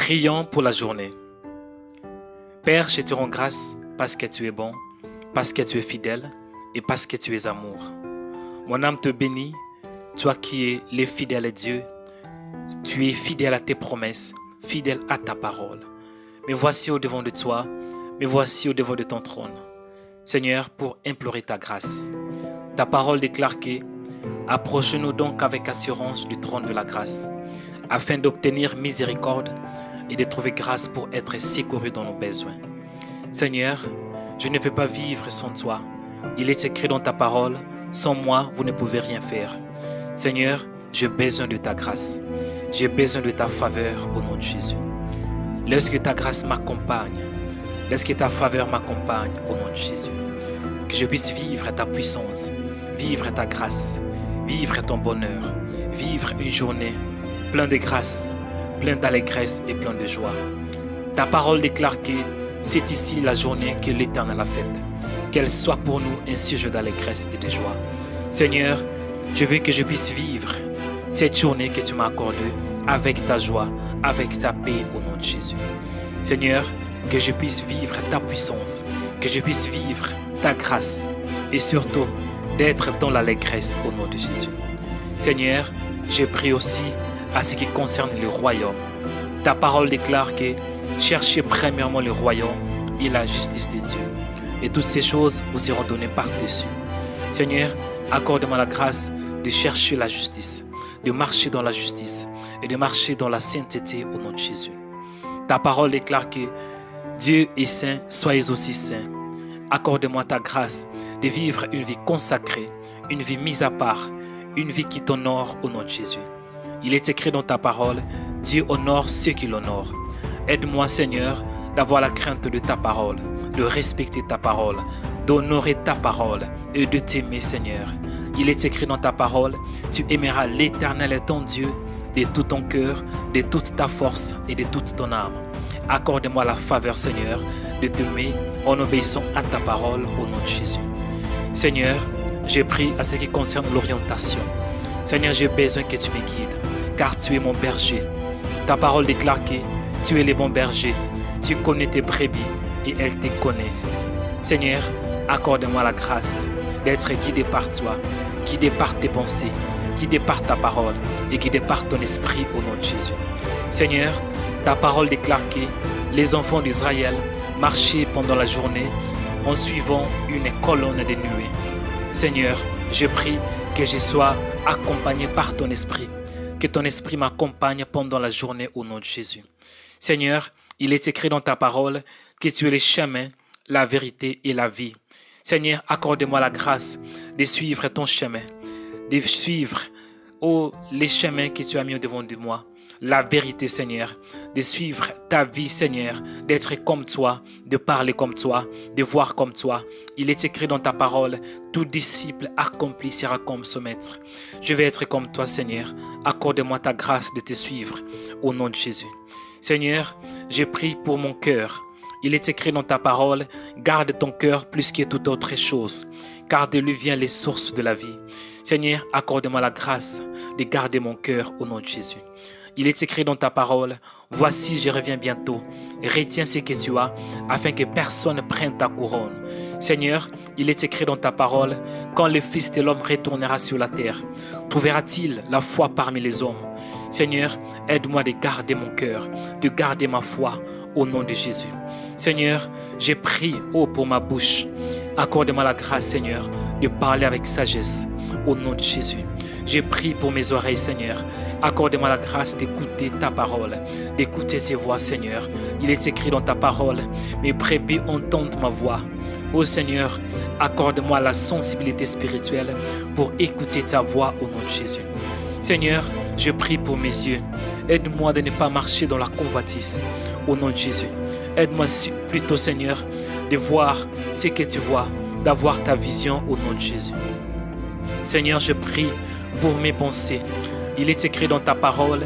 Prions pour la journée. Père, je te rends grâce parce que tu es bon, parce que tu es fidèle et parce que tu es amour. Mon âme te bénit, toi qui es le fidèle Dieu. Tu es fidèle à tes promesses, fidèle à ta parole. Me voici au-devant de toi, me voici au-devant de ton trône. Seigneur, pour implorer ta grâce. Ta parole déclare que approchons-nous donc avec assurance du trône de la grâce, afin d'obtenir miséricorde et de trouver grâce pour être secouru dans nos besoins. Seigneur, je ne peux pas vivre sans toi. Il est écrit dans ta parole, sans moi, vous ne pouvez rien faire. Seigneur, j'ai besoin de ta grâce. J'ai besoin de ta faveur au nom de Jésus. Laisse que ta grâce m'accompagne. Laisse que ta faveur m'accompagne au nom de Jésus. Que je puisse vivre ta puissance, vivre ta grâce, vivre ton bonheur, vivre une journée pleine de grâce, pleine d'allégresse et pleine de joie. Ta parole déclare que c'est ici la journée que l'Éternel a faite. Qu'elle soit pour nous un sujet d'allégresse et de joie. Seigneur, je veux que je puisse vivre cette journée que tu m'as accordée avec ta joie, avec ta paix au nom de Jésus. Seigneur, que je puisse vivre ta puissance, que je puisse vivre ta grâce et surtout d'être dans l'allégresse au nom de Jésus. Seigneur, je prie aussi à ce qui concerne le royaume. Ta parole déclare que cherchez premièrement le royaume et la justice de Dieu. Et toutes ces choses vous seront données par-dessus. Seigneur, accorde-moi la grâce de chercher la justice, de marcher dans la justice et de marcher dans la sainteté au nom de Jésus. Ta parole déclare que Dieu est saint, soyez aussi saints. Accorde-moi ta grâce de vivre une vie consacrée, une vie mise à part, une vie qui t'honore au nom de Jésus. Il est écrit dans ta parole, Dieu honore ceux qui l'honorent. Aide-moi, Seigneur, d'avoir la crainte de ta parole, de respecter ta parole, d'honorer ta parole et de t'aimer, Seigneur. Il est écrit dans ta parole, tu aimeras l'Éternel ton Dieu de tout ton cœur, de toute ta force et de toute ton âme. Accorde-moi la faveur, Seigneur, de t'aimer en obéissant à ta parole au nom de Jésus. Seigneur, j'ai pris à ce qui concerne l'orientation. Seigneur, j'ai besoin que tu me guides, car tu es mon berger. Ta parole déclare que tu es le bon berger. Tu connais tes brebis et elles te connaissent. Seigneur, accorde-moi la grâce d'être guidé par toi, guidé par tes pensées, guidé par ta parole et guidé par ton esprit au nom de Jésus. Seigneur, ta parole déclare que les enfants d'Israël marchaient pendant la journée en suivant une colonne de nuée. Seigneur, je prie que je sois accompagné par ton esprit, que ton esprit m'accompagne pendant la journée au nom de Jésus. Seigneur, il est écrit dans ta parole que tu es le chemin, la vérité et la vie. Seigneur, accorde-moi la grâce de suivre ton chemin, de suivre les chemins que tu as mis au-devant de moi. La vérité, Seigneur, de suivre ta vie, Seigneur, d'être comme toi, de parler comme toi, de voir comme toi. Il est écrit dans ta parole, tout disciple accompli sera comme son maître. Je vais être comme toi, Seigneur. Accorde-moi ta grâce de te suivre au nom de Jésus. Seigneur, je prie pour mon cœur. Il est écrit dans ta parole, garde ton cœur plus que toute autre chose, car de lui viennent les sources de la vie. Seigneur, accorde-moi la grâce de garder mon cœur au nom de Jésus. Il est écrit dans ta parole, voici je reviens bientôt, retiens ce que tu as, afin que personne ne prenne ta couronne. Seigneur, il est écrit dans ta parole, quand le Fils de l'homme retournera sur la terre, trouvera-t-il la foi parmi les hommes? Seigneur, aide-moi de garder mon cœur, de garder ma foi au nom de Jésus. Seigneur, j'ai prié pour ma bouche. Accorde-moi la grâce, Seigneur, de parler avec sagesse au nom de Jésus. J'ai prié pour mes oreilles, Seigneur. Accorde-moi la grâce d'écouter ta parole, d'écouter ses voix, Seigneur. Il est écrit dans ta parole, mes brebis entendent ma voix. Ô Seigneur, accorde-moi la sensibilité spirituelle pour écouter ta voix au nom de Jésus. Seigneur, je prie pour mes yeux. Aide-moi de ne pas marcher dans la convoitise au nom de Jésus. Aide-moi plutôt, Seigneur, de voir ce que tu vois, d'avoir ta vision au nom de Jésus. Seigneur, je prie pour mes pensées. Il est écrit dans ta parole,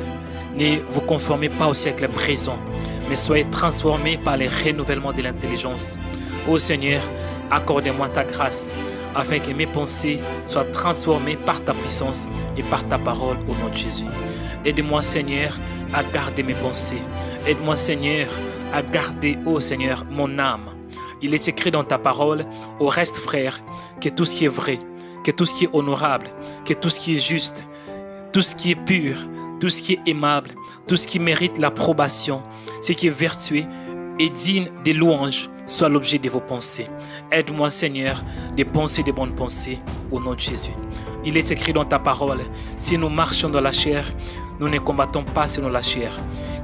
ne vous conformez pas au siècle présent, mais soyez transformés par le renouvellement de l'intelligence. Ô Seigneur, accorde-moi ta grâce afin que mes pensées soient transformées par ta puissance et par ta parole au nom de Jésus. Aide-moi, Seigneur, à garder mes pensées. Aide-moi, Seigneur, à garder, ô Seigneur, mon âme. Il est écrit dans ta parole, au reste, frère, que tout ce qui est vrai, que tout ce qui est honorable, que tout ce qui est juste, tout ce qui est pur, tout ce qui est aimable, tout ce qui mérite l'approbation, ce qui est vertueux et digne des louanges, soit l'objet de vos pensées. Aide-moi, Seigneur, de penser des bonnes pensées au nom de Jésus. Il est écrit dans ta parole, si nous marchons dans la chair, nous ne combattons pas selon la chair,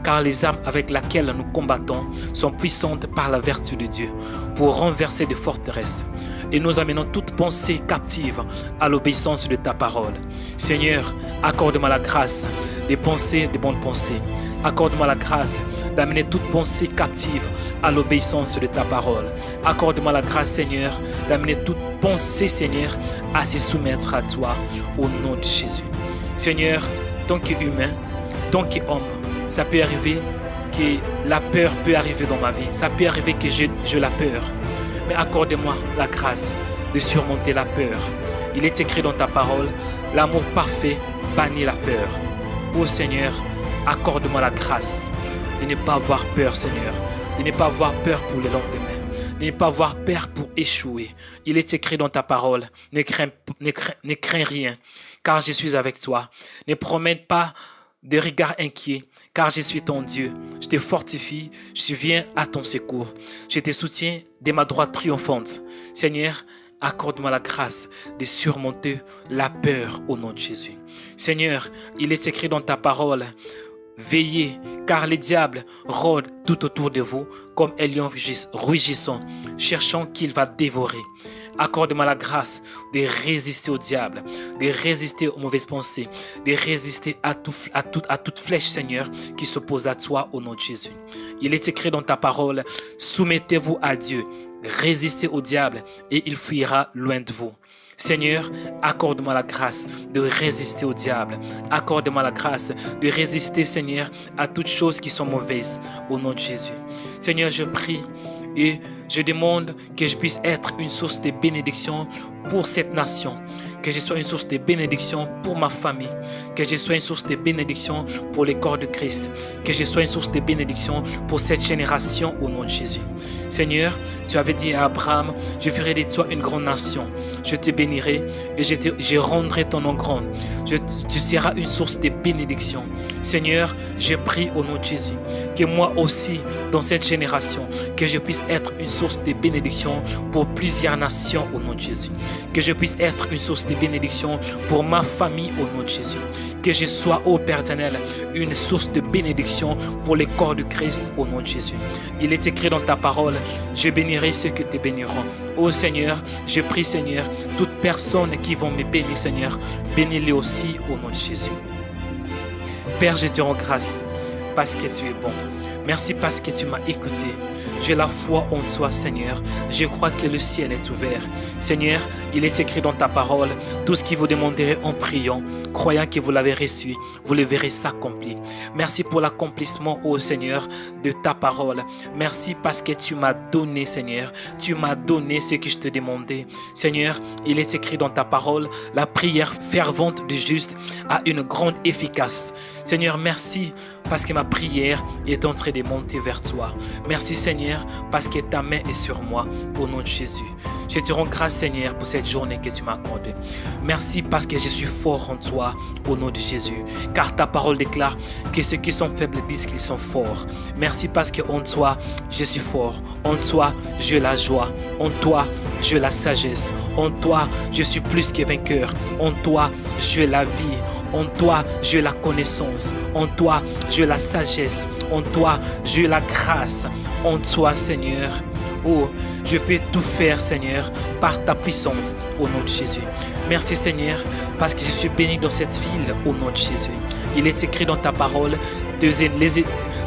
car les armes avec lesquelles nous combattons sont puissantes par la vertu de Dieu pour renverser des forteresses. Et nous amenons toute pensée captive à l'obéissance de ta parole. Seigneur, accorde-moi la grâce de penser de bonnes pensées. Accorde-moi la grâce d'amener toute pensée captive à l'obéissance de ta parole. Accorde-moi la grâce, Seigneur, d'amener toute pensée, Seigneur, à se soumettre à toi au nom de Jésus. Seigneur, tant qu'humain, tant qu'homme, ça peut arriver que la peur peut arriver dans ma vie. Ça peut arriver que j'ai la peur. Mais accorde-moi la grâce de surmonter la peur. Il est écrit dans ta parole, l'amour parfait bannit la peur. Ô Seigneur, accorde-moi la grâce de ne pas avoir peur, Seigneur, de ne pas avoir peur pour le lendemain, de ne pas avoir peur pour échouer. Il est écrit dans ta parole, ne crains rien, car je suis avec toi. Ne promène pas de regards inquiets, car je suis ton Dieu. Je te fortifie, je viens à ton secours. Je te soutiens de ma droite triomphante. Seigneur, accorde-moi la grâce de surmonter la peur au nom de Jésus. Seigneur, il est écrit dans ta parole, veillez, car le diable rôde tout autour de vous comme un lion rugissant, cherchant qu'il va dévorer. Accorde-moi la grâce de résister au diable, de résister aux mauvaises pensées, de résister à toute flèche, Seigneur, qui s'oppose à toi au nom de Jésus. Il est écrit dans ta parole, soumettez-vous à Dieu, résistez au diable et il fuira loin de vous. Seigneur, accorde-moi la grâce de résister au diable. Accorde-moi la grâce de résister, Seigneur, à toutes choses qui sont mauvaises au nom de Jésus. Seigneur, je prie et je demande que je puisse être une source de bénédiction pour cette nation. Que je sois une source de bénédiction pour ma famille. Que je sois une source de bénédiction pour les corps de Christ. Que je sois une source de bénédiction pour cette génération au nom de Jésus. Seigneur, tu avais dit à Abraham, je ferai de toi une grande nation. Je te bénirai et je rendrai ton nom grand. Tu seras une source de bénédiction. Seigneur, je prie au nom de Jésus que moi aussi, dans cette génération, que je puisse être une source de bénédiction pour plusieurs nations au nom de Jésus. Que je puisse être une source de bénédiction pour ma famille au nom de Jésus. Que je sois, ô Père éternel, une source de bénédiction pour les corps de Christ au nom de Jésus. Il est écrit dans ta parole, je bénirai ceux que te béniront. Ô Seigneur, je prie, Seigneur, toutes personnes qui vont me bénir, Seigneur, bénis-les aussi au nom de Jésus. Père, je te rends grâce parce que tu es bon. Merci parce que tu m'as écouté. J'ai la foi en toi, Seigneur. Je crois que le ciel est ouvert. Seigneur, il est écrit dans ta parole, tout ce que vous demanderez en priant, croyant que vous l'avez reçu, vous le verrez s'accomplir. Merci pour l'accomplissement, ô Seigneur, de ta parole. Merci parce que tu m'as donné, Seigneur. Tu m'as donné ce que je te demandais. Seigneur, il est écrit dans ta parole, la prière fervente du juste a une grande efficace. Seigneur, merci parce que ma prière est en train de monter vers toi. Merci, Seigneur, parce que ta main est sur moi, au nom de Jésus. Je te rends grâce, Seigneur, pour cette journée que tu m'as accordée. Merci parce que je suis fort en toi, au nom de Jésus. Car ta parole déclare que ceux qui sont faibles disent qu'ils sont forts. Merci parce que en toi, je suis fort. En toi, j'ai la joie. En toi, j'ai la sagesse. En toi, je suis plus que vainqueur. En toi, j'ai la vie. En toi, j'ai la connaissance. En toi, j'ai la sagesse. En toi, j'ai la grâce. En toi, Seigneur, oh, je peux tout faire, Seigneur, par ta puissance, au nom de Jésus. Merci, Seigneur, parce que je suis béni dans cette ville, au nom de Jésus. Il est écrit dans ta parole,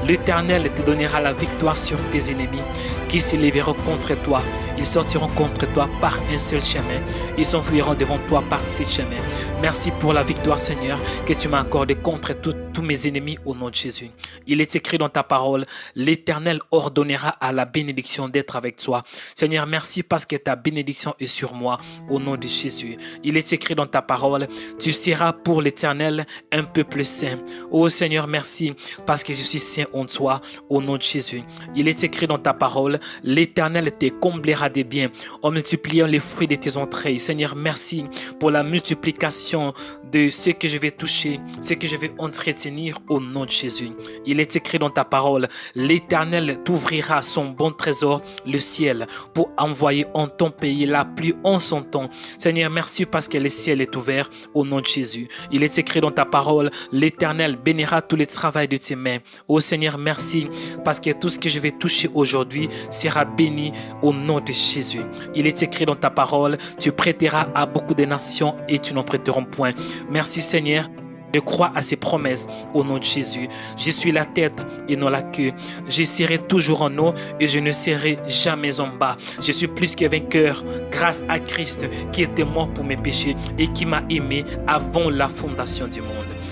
L'Éternel te donnera la victoire sur tes ennemis qui s'élèveront contre toi. Ils sortiront contre toi par un seul chemin. Ils s'enfuiront devant toi par 7 chemins. Merci pour la victoire, Seigneur, que tu m'as accordée contre tous mes ennemis au nom de Jésus. Il est écrit dans ta parole, l'Éternel ordonnera à la bénédiction d'être avec toi. Seigneur, merci parce que ta bénédiction est sur moi au nom de Jésus. Il est écrit dans ta parole, tu seras pour l'Éternel un peuple saint. Oh Seigneur, merci parce que je suis saint en toi au nom de Jésus. Il est écrit dans ta parole, l'Éternel te comblera des biens en multipliant les fruits de tes entrailles. Seigneur, merci pour la multiplication de ce que je vais toucher, ce que je vais entretenir au nom de Jésus. Il est écrit dans ta parole, l'Éternel t'ouvrira son bon trésor, le ciel, pour envoyer en ton pays la pluie en son temps. Seigneur, merci parce que le ciel est ouvert au nom de Jésus. Il est écrit dans ta parole, l'Éternel bénira tout le travail de tes mains. Oh Seigneur, merci parce que tout ce que je vais toucher aujourd'hui sera béni au nom de Jésus. Il est écrit dans ta parole, tu prêteras à beaucoup de nations et tu n'en prêteront point. Merci Seigneur. Je crois à ces promesses au nom de Jésus. Je suis la tête et non la queue. Je serai toujours en haut et je ne serai jamais en bas. Je suis plus que vainqueur grâce à Christ qui était mort pour mes péchés et qui m'a aimé avant la fondation du monde.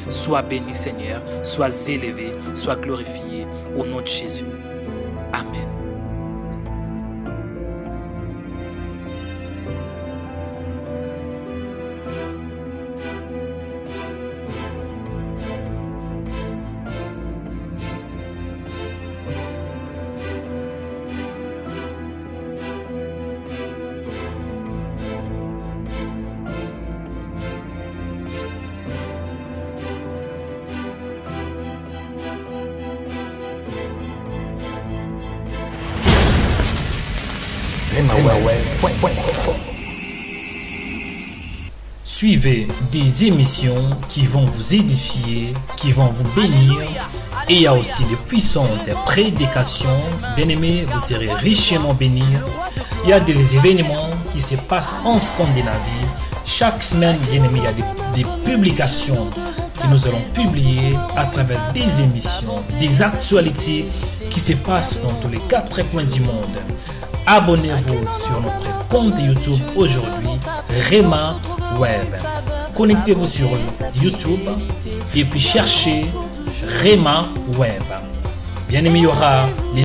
Sois béni Seigneur, sois élevé, sois glorifié au nom de Jésus. Amen. Suivez des émissions qui vont vous édifier, qui vont vous bénir. Et il y a aussi de puissantes prédications. Bien-aimés, vous serez richement bénis. Il y a des événements qui se passent en Scandinavie. Chaque semaine, bien-aimés, il y a des publications que nous allons publier à travers des émissions, des actualités qui se passent dans tous les 4 coins du monde. Abonnez-vous sur notre compte YouTube aujourd'hui, Rema Web. Connectez-vous sur YouTube et puis cherchez Rema Web. Bien aimé, il y aura les